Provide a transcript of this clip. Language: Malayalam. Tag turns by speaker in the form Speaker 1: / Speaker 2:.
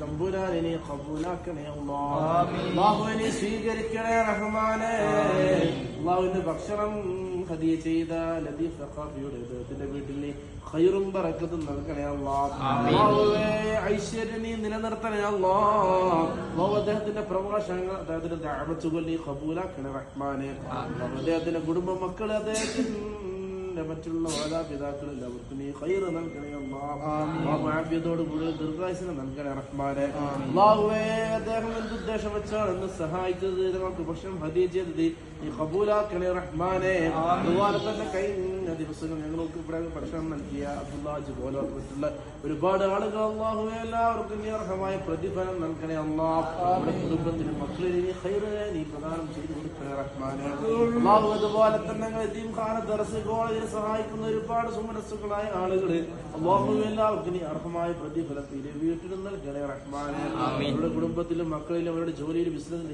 Speaker 1: തമ്പുരാനെ നീ ഖബൂലാക്കണേ അല്ലാഹ്. അല്ലാഹുവേ നീ സ്വീകരിക്കണേ റഹ്മാനേ. അല്ലാഹുവിന്റെ ഭക്ഷണം ഹദിയ ചെയ്ത ലതീഫ് സഖാഫിയുടെ അദ്ദേഹത്തിന്റെ വീട്ടിൽ നീ ഖൈറും ബറക്കത്തും നൽകണേ അല്ലാഹ്. അല്ലാഹുവേ ഐശ്വര്യം നീ നിലനിർത്തണേ അല്ലാഹ്. അല്ലാഹു അദ്ദേഹത്തിന്റെ പ്രഭാഷണങ്ങൾ അദ്ദേഹത്തിന്റെ ദഅവത്തുകൾ നീ ഖബൂലാക്കണേ റഹ്മാനേ. അദ്ദേഹത്തിന്റെ കുടുംബ മക്കൾ അദ്ദേഹത്തിന്റെ മറ്റുള്ള മാതാപിതാക്കൾ എല്ലാവർക്കും നീ ഖൈറ് നൽകണേ അല്ലാഹ്. ആഫിയത്തോട് കൂടി ദീർഘായുസ്സിനെ നൽകണേ റഹ്മാനേ. അല്ലാഹുവേ അദ്ദേഹം എന്തുദ്ദേശം വെച്ചാണ് എന്നെ സഹായിച്ചത്, ഞങ്ങൾക്ക് ഭക്ഷണം ഹദിയ ചെയ്തത് നീ ഖബൂലാക്കണേ റഹ്മാനേ. അതുപോലെ തന്നെ കഴിഞ്ഞ ദിവസങ്ങൾ ഞങ്ങൾക്ക് ഇവിടെ ഭക്ഷണം നൽകിയ അബ്ദുല്ലാജ് പോലെ മറ്റുള്ള ഒരുപാട് ആളുകൾ അല്ലാഹുവേ എല്ലാവർക്കും നീ അർഹമായ പ്രതിഫലം നൽകണേ അല്ലാഹ്. നമ്മുടെ കുടുംബത്തിനും മക്കളിൽ നീ ഖൈറ് നീ പ്രദാനം ചെയ്തു കൊടുക്കണേ റഹ്മാനേ. അല്ലാഹു അതുപോലെ തന്നെ ഞങ്ങൾ യതീംഖാന ദർസ് കോളേജിൽ സഹായിക്കുന്ന ഒരുപാട് സുമനസ്സുകളായ ആളുകള് അല്ലാഹുവേ എല്ലാവർക്കും നീ അർഹമായ പ്രതിഫലം വീട്ടിൽ നൽകണേ റഹ്മാനേ. അവരുടെ കുടുംബത്തിലും മക്കളിലും അവരുടെ ജോലിയിലും ബിസിനസ്സിലും